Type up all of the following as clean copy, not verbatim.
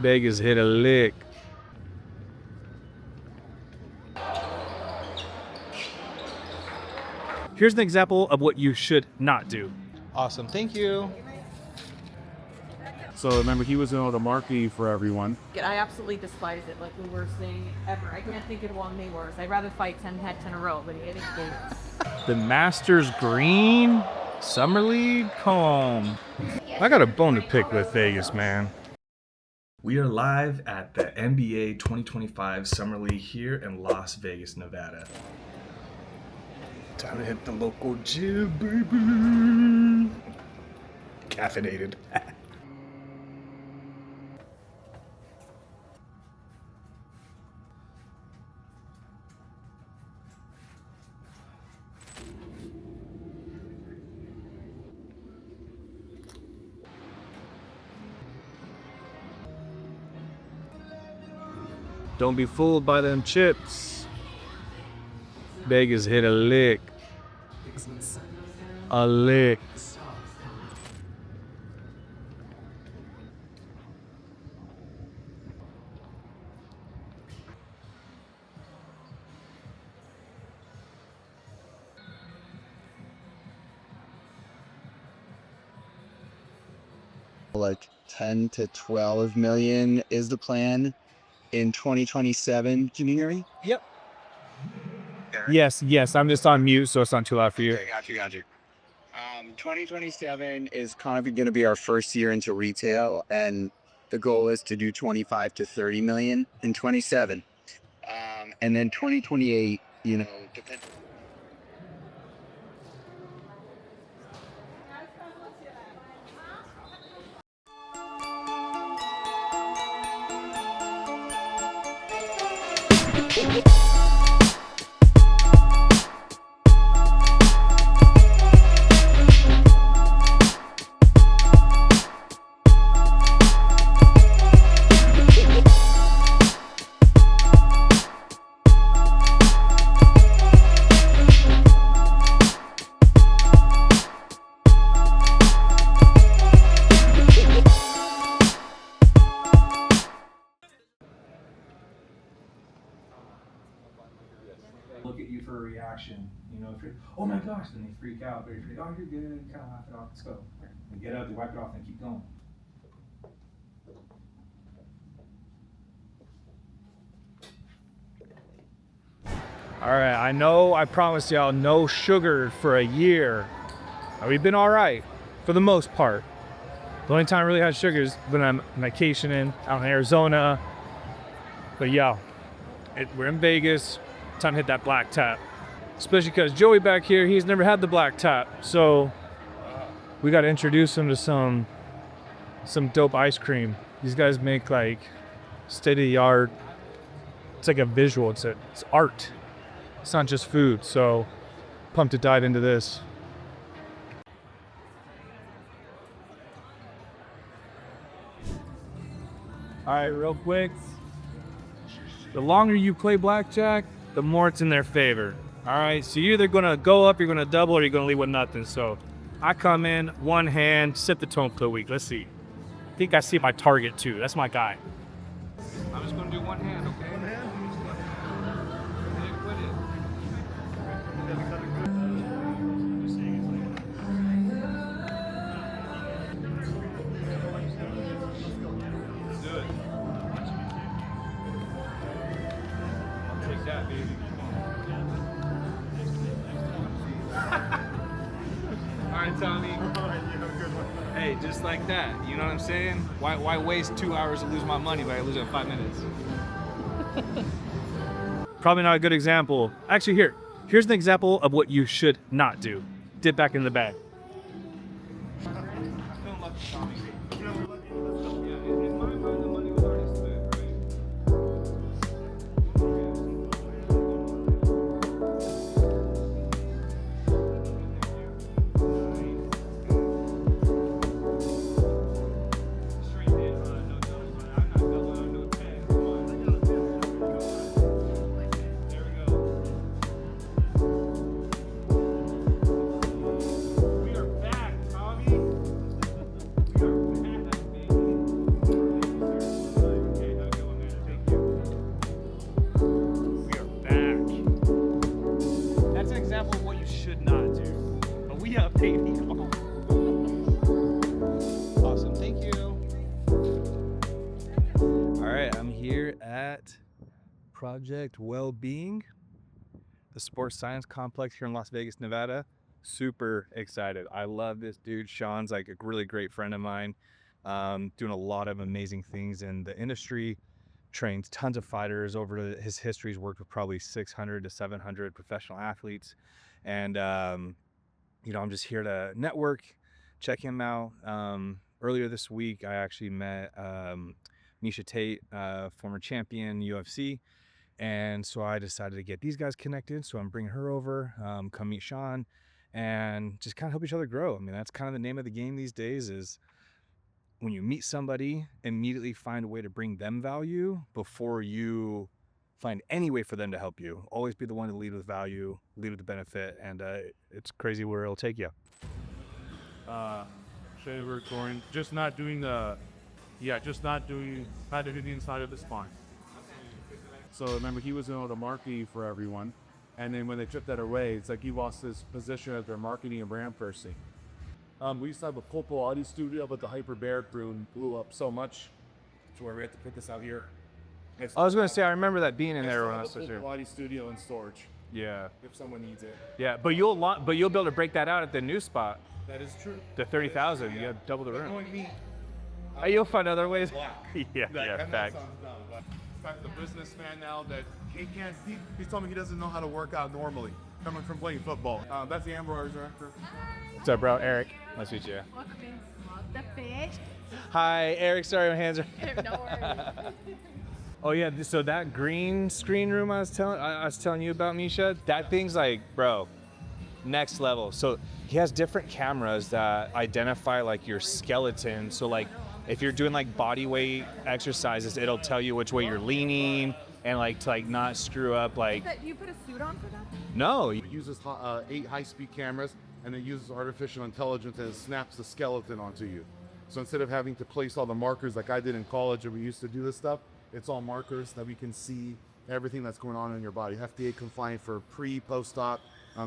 Vegas hit a lick. Here's an example of what you should not do. Awesome, thank you. So remember, he was doing the marketing for everyone. I absolutely despise it, like the worst thing ever. I can't think of one thing worse. I'd rather fight 10 heads in a row, but it is. The Masters Green Summer League? Come on. I got a bone to pick with Vegas, man. We are live at the NBA 2025 Summer League here in Las Vegas, Nevada. Time to hit the local gym, baby. Caffeinated. Don't be fooled by them chips. Vegas hit a lick. A lick. Like 10 to 12 million is the plan in 2027. Can you hear me? Yep. Yes. I'm just on mute, so it's not too loud for you. Okay, got you. 2027 is kind of going to be our first year into retail, and the goal is to do 25 to 30 million in 27. And then 2028, depends. Look at you for a reaction. If you're, oh my gosh, then they freak out. But if you're, oh, you're good, kind of laugh it off. Let's go. And get up, they wipe it off, and keep going. All right, I know I promised y'all no sugar for a year. We've been all right for the most part. The only time I really had sugar is when I'm vacationing out in Arizona. But yeah, we're in Vegas. Time to hit that black tap. Especially because Joey back here, he's never had the black tap. So we got to introduce him to some dope ice cream. These guys make like state-of-the-art. It's like a visual. It's art. It's not just food. So pumped to dive into this. All right, real quick. The longer you play blackjack, the more it's in their favor. All right, so you're either gonna go up, you're gonna double, or you're gonna leave with nothing. So I come in, one hand, set the tone for the week. Let's see. I think I see my target too. That's my guy. I'm just gonna do one hand, okay? One hand? Let's do it. I'll take that, baby. All right, Tommy. Hey, just like that. You know what I'm saying? Why waste 2 hours to lose my money by losing 5 minutes? Probably not a good example. Actually, here's an example of what you should not do. Dip back in the bag. We are here at Project Wellbeing, the sports science complex here in Las Vegas, Nevada. Super excited. I love this dude. Sean's like a really great friend of mine, doing a lot of amazing things in the industry, trains tons of fighters. Over his history, he's worked with probably 600 to 700 professional athletes. And, you know, I'm just here to network, check him out. Earlier this week, I actually met Misha Tate, former champion UFC. And so I decided to get these guys connected. So I'm bringing her over, come meet Sean, and just kind of help each other grow. I mean, that's kind of the name of the game these days, is when you meet somebody, immediately find a way to bring them value before you find any way for them to help you. Always be the one to lead with value, lead with the benefit, and it's crazy where it'll take you. Say we're going, not doing the inside of the spine. So remember, he was the marquee for everyone, and then when they took that away, it's like he lost his position as their marketing and brand person. We used to have a Popolati studio, but the hyperbaric room blew up so much to where we had to put this out here. I was going to say, I remember that being in there when I was a here. Popolati studio and storage. Yeah. If someone needs it. Yeah, but you'll be able to break that out at the new spot. That is true. The 30,000, you have double the room. Knowing me, You'll find other ways. black. Yeah, facts. In fact, the businessman now that he's told me he doesn't know how to work out normally, coming from playing football. That's the Amber director. What's up, bro? Eric. Nice to meet you. Love the fish. Hi, Eric. Sorry, my hands are. No worries. Oh yeah, so that green screen room I was telling you about, Misha, that thing's like, bro, next level. So he has different cameras that identify like your skeleton. So like if you're doing like body weight exercises, it'll tell you which way you're leaning and like to like not screw up like. Do you put a suit on for that? No. It uses 8 high-speed cameras, and it uses artificial intelligence and it snaps the skeleton onto you. So instead of having to place all the markers like I did in college and we used to do this stuff, it's all markers that we can see everything that's going on in your body. FDA compliant for post-op,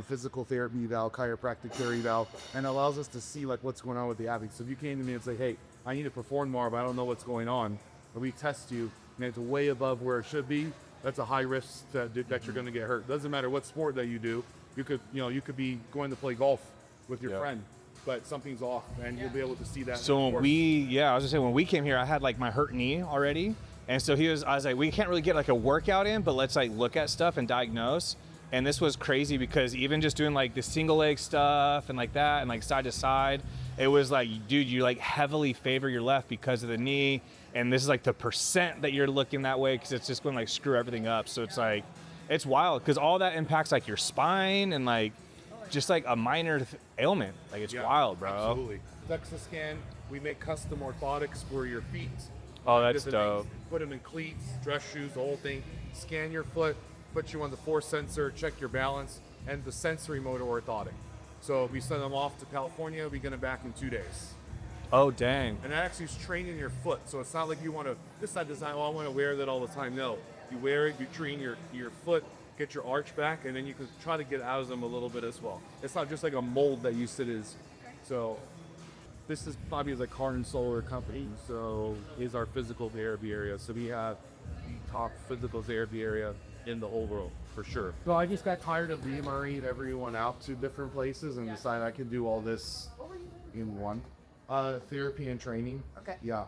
physical therapy eval, chiropractic care eval, and allows us to see like what's going on with the athlete. So if you came to me and say, hey, I need to perform more, but I don't know what's going on, but we test you and it's way above where it should be, that's a high risk that you're going to get hurt. Doesn't matter what sport that you do. You could be going to play golf with your friend, but something's off, and you'll be able to see that. So when I was gonna say, when we came here, I had like my hurt knee already. And so I was like, we can't really get like a workout in, but let's like look at stuff and diagnose. And this was crazy because even just doing like the single leg stuff and like that and like side to side, it was like, dude, you like heavily favor your left because of the knee. And this is like the percent that you're looking that way because it's just going to like screw everything up. So it's like, it's wild because all that impacts like your spine and like just like a minor ailment. Like it's wild, bro. Absolutely. DEXA scan, we make custom orthotics for your feet. Oh, that's dope. Put them in cleats, dress shoes, the whole thing. Scan your foot, put you on the force sensor, check your balance, and the sensory motor orthotic. So we send them off to California, we get them back in 2 days. Oh, dang. And that actually is training your foot. So it's not like you want to, I want to wear that all the time. No, you wear it, you train your foot, get your arch back, and then you can try to get out of them a little bit as well. It's not just like a mold that you sit is. So this is probably like car and solar company. So is our physical therapy area. So we have the top physical therapy area in the whole world for sure. So I just got tired of MREing everyone out to different places and decided I could do all this in one. Therapy and training. Okay. Yeah.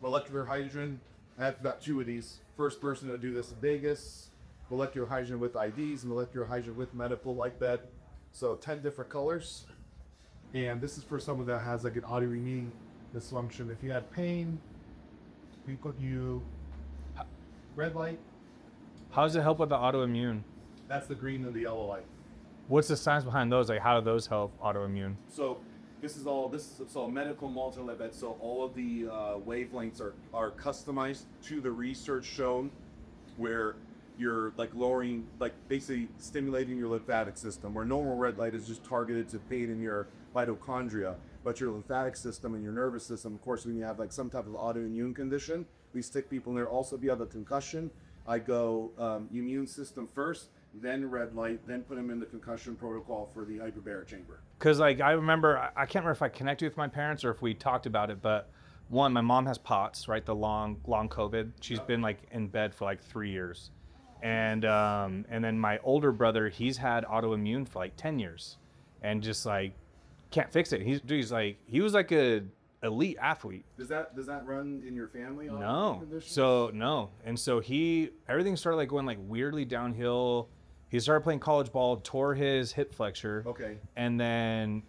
Molecular hydrogen. I have got 2 of these. First person to do this in Vegas. Molecular hydrogen with IDs, molecular hydrogen with medical like that. So 10 different colors. And this is for someone that has like an autoimmune dysfunction. If you had pain, we put you red light. How does it help with the autoimmune? That's the green and the yellow light. What's the science behind those? Like, how do those help autoimmune? So this is all medical multi-level. So all of the wavelengths are customized to the research shown where you're like lowering, like basically stimulating your lymphatic system, where normal red light is just targeted to pain in your mitochondria, but your lymphatic system and your nervous system, of course, when you have like some type of autoimmune condition, we stick people in there. Also, if you have a concussion, I go immune system first, then red light, then put them in the concussion protocol for the hyperbaric chamber. Because like I remember, I can't remember if I connected with my parents or if we talked about it, but one, my mom has POTS, right? The long COVID. She's been like in bed for like 3 years. And then my older brother, he's had autoimmune for like 10 years and just like can't fix it. He's like, he was like a elite athlete. Does that run in your family? No. So no. And so everything started like going like weirdly downhill. He started playing college ball, tore his hip flexure. Okay. And then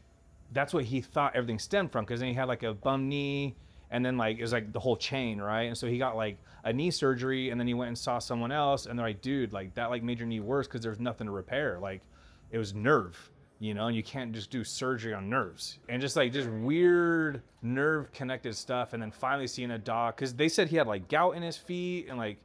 that's what he thought everything stemmed from, because then he had like a bum knee, and then like it was like the whole chain, right? And so he got like a knee surgery, and then he went and saw someone else, and they're like, dude, like that like made your knee worse because there's nothing to repair. Like it was nerve, you know, and you can't just do surgery on nerves. And just weird nerve connected stuff. And then finally seeing a doc, because they said he had like gout in his feet, and like,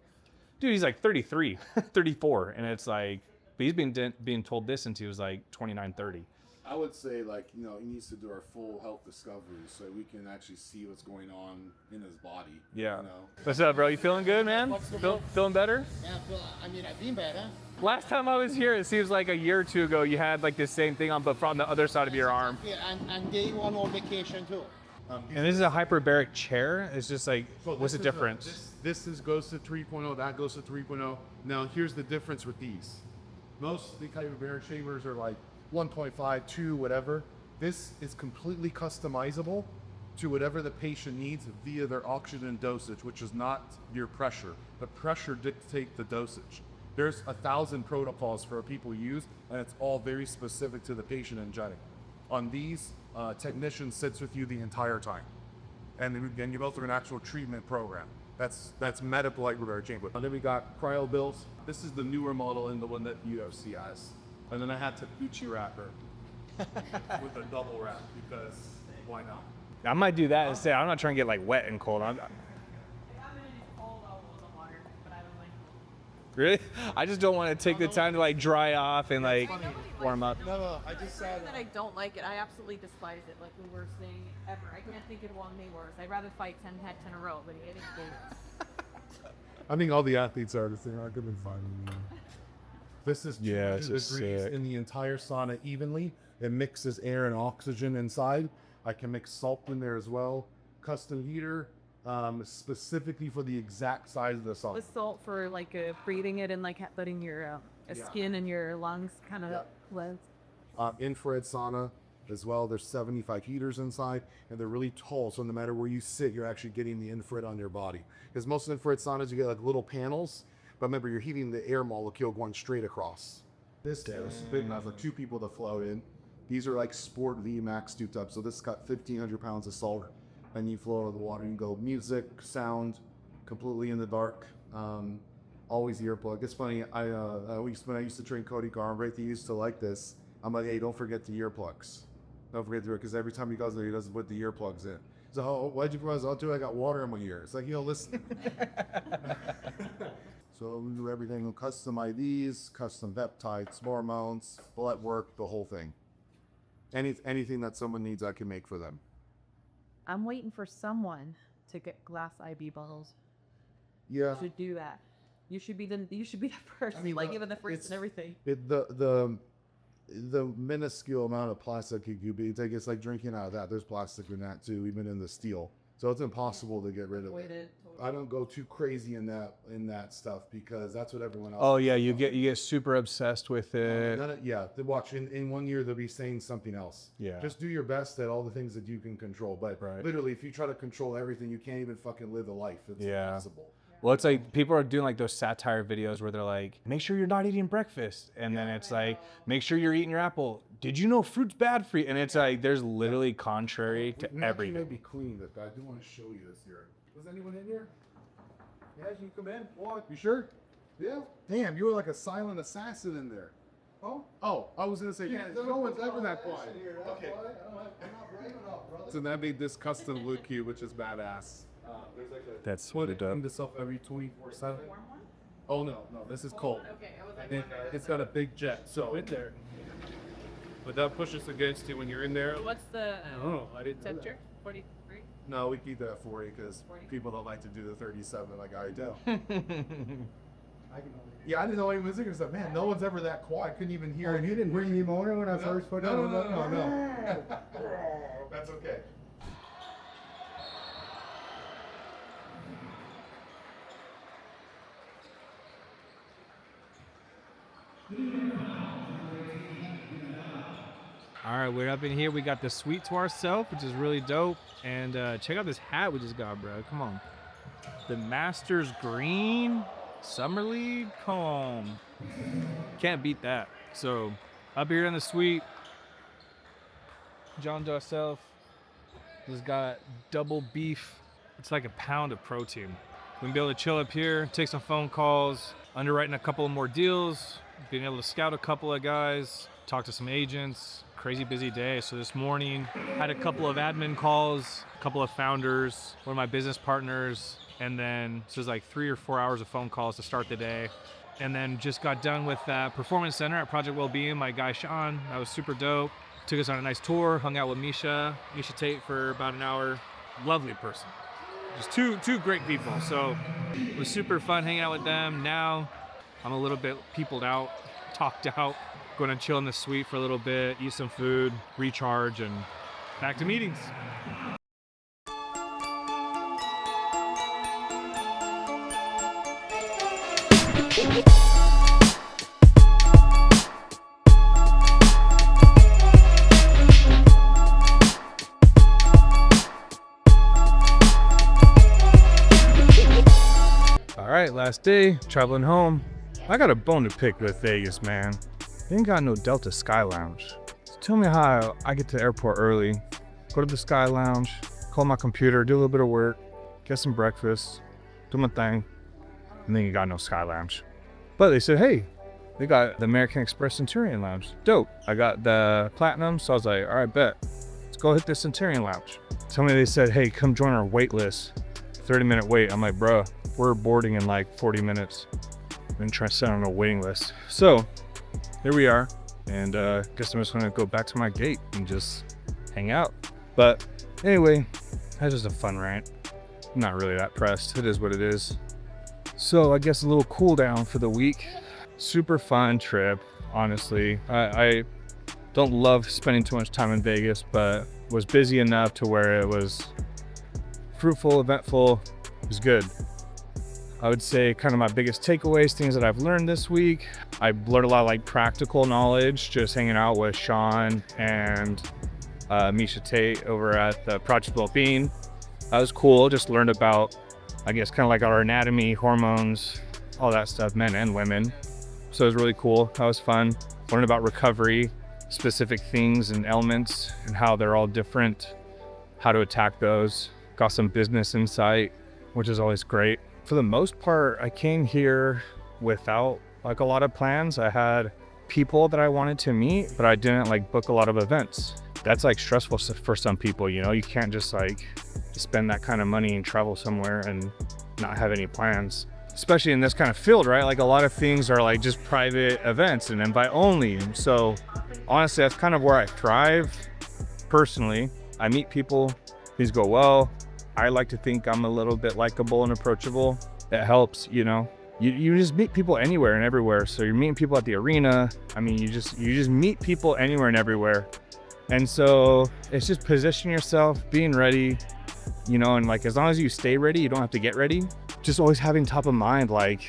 dude, he's like 33, 34, and it's like, but he's been being told this since he was like 29, 30. I would say, like, you know, he needs to do our full health discovery so we can actually see what's going on in his body. Yeah. You know? What's up, bro? You feeling good, man? Feeling better? Yeah, I've been better. Last time I was here, it seems like a year or two ago, you had like the same thing on, but from the other side of your arm. Yeah, and they went on vacation too. And this is a hyperbaric chair. It's just like, So what's the this is difference? This goes to 3.0, that goes to 3.0. Now, here's the difference with these. Most of the hyperbaric shavers are like 1.5, 2, whatever. This is completely customizable to whatever the patient needs via their oxygen dosage, which is not your pressure. The pressure dictates the dosage. There's 1,000 protocols for people use, and it's all very specific to the patient injecting. On these, technician sits with you the entire time, and then you go through an actual treatment program. That's medical hyperbaric chamber. And then we got cryo bills. This is the newer model and the one that UFC has. And then I had to Gucci wrap her with a double wrap because why not? I might do that instead. I'm not trying to get like wet and cold. Really? I just don't want to take the time to like dry off and like warm up. No, I just saw That I don't like it. I absolutely despise it. Like the worst thing ever. I can't think of one way worse. I'd rather fight 10 head 10 in a row, but it is. I think all the athletes are the same. I could have been fine. This is 200 it's just degrees sick. in the entire sauna evenly. It mixes air and oxygen inside. I can mix salt in there as well. Custom heater, specifically for the exact size of the sauna. With salt for like breathing it and like letting your skin and your lungs kind of cleanse. Infrared sauna as well. There's 75 heaters inside, and they're really tall, so no matter where you sit, you're actually getting the infrared on your body. Because most infrared saunas, you get like little panels, but remember, you're heating the air molecule going straight across. This is big enough for 2 people to float in. These are like Sport V Max tubed up, so this got 1,500 pounds of salt, and you float over the water. You can go music, sound, completely in the dark. Always earplug. It's funny. When I used to train Cody Garnbrake, he used to like this. I'm like, hey, don't forget the earplugs. Don't forget to do it, because every time he goes there, he doesn't put the earplugs in. So, oh, why'd you put us? I'll do it. I got water in my ear. It's like, listen. So we do everything, custom IVs, custom peptides, hormones, blood work, the whole thing. Anything that someone needs, I can make for them. I'm waiting for someone to get glass IV bottles. Yeah. You should do that. You should be the first, given the fruits and everything. The minuscule amount of plastic you could be, it's like drinking out of that. There's plastic in that too, even in the steel. So it's impossible to get rid of it. I don't go too crazy in that stuff because that's what everyone else. Oh yeah, you get super obsessed with it. Watch in 1 year they'll be saying something else. Yeah. Just do your best at all the things that you can control. But literally, if you try to control everything, you can't even fucking live a life. It's impossible. Well, it's like people are doing like those satire videos where they're like, make sure you're not eating breakfast. And then it's like, make sure you're eating your apple. Did you know fruit's bad for you? And it's like, there's literally contrary to everything. Maybe clean this. I do want to show you this here. Was anyone in here? Yeah, you come in. What? You sure? Yeah. Damn, you were like a silent assassin in there. Oh, I was gonna say, no one's ever that quiet. Okay. So that made this custom wood cube, which is badass. That's What it does. This up every 24/7. Oh no, this is cold. Okay, I was like, And it's got a big jet, so in there. But that pushes against you when you're in there. what's the Oh, I didn't know that. temperature? 43? No, we keep that at 40 because people don't like to do the 37 like I do. Yeah, I didn't know anyone was there. So, man, no one's ever that quiet. I couldn't even hear it. You didn't bring any motor when I first put it on? No. That's okay. All right, we're up in here. We got the suite to ourselves, which is really dope. And check out this hat we just got, bro. Come on. The Masters Green Summer League. Come on. Can't beat that. So up here in the suite, John to ourselves. Just got double beef. It's like a pound of protein. We can be able to chill up here, take some phone calls, underwriting a couple of more deals, being able to scout a couple of guys, talk to some agents. Crazy busy day. So this morning had a couple of admin calls, a couple of founders, one of my business partners, and then so it was like 3 or 4 hours of phone calls to start the day. And then just got done with that performance center at Project Wellbeing, my guy Sean. That was super dope. Took us on a nice tour, hung out with Misha Tate for about an hour. Lovely person. Just two great people. So it was super fun hanging out with them. Now I'm a little bit peopled out, talked out. Going to chill in the suite for a little bit, eat some food, recharge, and back to meetings. All right, last day, traveling home. I got a bone to pick with Vegas, man. They ain't got no Delta Sky Lounge. So tell me how I get to the airport early, go to the Sky Lounge, call my computer, do a little bit of work, get some breakfast, do my thing, and then you got no Sky Lounge. But they said, hey, they got the American Express Centurion Lounge. Dope. I got the Platinum, so I was like, all right, bet. Let's go hit the Centurion Lounge. Tell me they said, hey, come join our wait list. 30-minute wait. I'm like, bruh, we're boarding in like 40 minutes. I'm gonna try to set on a waiting list. So here we are, and guess I'm just gonna go back to my gate and just hang out. But anyway, that's just a fun rant. I'm not really that pressed. It is what it is. So I guess a little cool down for the week. Super fun trip, honestly. I don't love spending too much time in Vegas, but was busy enough to where it was fruitful, eventful. It was good. I would say kind of my biggest takeaways, things that I've learned this week. I learned a lot of like practical knowledge just hanging out with Sean and Misha Tate over at the Project Wellbeing. That was cool. Just learned about, I guess, kind of like our anatomy, hormones, all that stuff, men and women. So it was really cool. That was fun. Learned about recovery, specific things and elements and how they're all different, how to attack those. Got some business insight, which is always great. For the most part, I came here without like a lot of plans. I had people that I wanted to meet, but I didn't like book a lot of events. That's like stressful for some people, you know. You can't just like spend that kind of money and travel somewhere and not have any plans, especially in this kind of field, right? Like a lot of things are like just private events and invite only. And so honestly, that's kind of where I thrive personally. I meet people, things go well. I like to think I'm a little bit likable and approachable. It helps, you know. You just meet people anywhere and everywhere. So you're meeting people at the arena. I mean, you just meet people anywhere and everywhere. And so it's just position yourself, being ready, you know, and like as long as you stay ready, you don't have to get ready. Just always having top of mind like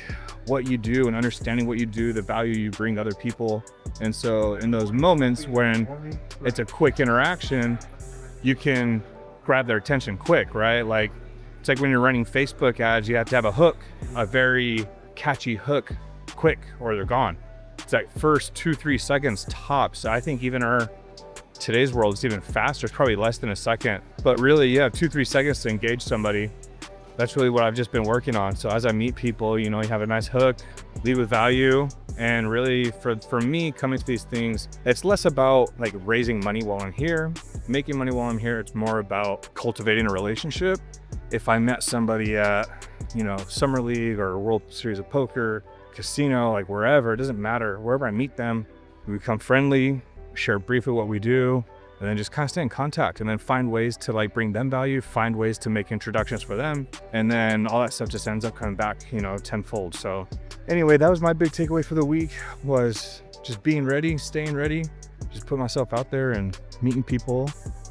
what you do and understanding what you do, the value you bring other people. And so in those moments when it's a quick interaction, you can grab their attention quick, right? Like it's like when you're running Facebook ads, you have to have a hook, a very catchy hook, quick, or they're gone. It's like first 2-3 seconds tops. I think even today's world is even faster. It's probably less than a second, but really you have 2-3 seconds to engage somebody. That's really what I've just been working on. So as I meet people, you know, you have a nice hook, lead with value. And really for me coming to these things, it's less about like raising money while I'm here, making money while I'm here. It's more about cultivating a relationship. If I met somebody at, you know, Summer League or World Series of Poker, casino, like wherever, it doesn't matter. Wherever I meet them, we become friendly, share briefly what we do, and then just kind of stay in contact and then find ways to like bring them value, find ways to make introductions for them. And then all that stuff just ends up coming back, you know, tenfold. So anyway, that was my big takeaway for the week, was just being ready, staying ready, just put myself out there and meeting people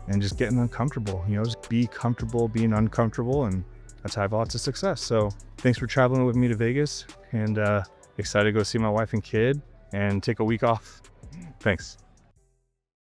and just getting uncomfortable, you know, just be comfortable being uncomfortable, and that's how I have lots of success. So thanks for traveling with me to Vegas, and excited to go see my wife and kid and take a week off. Thanks.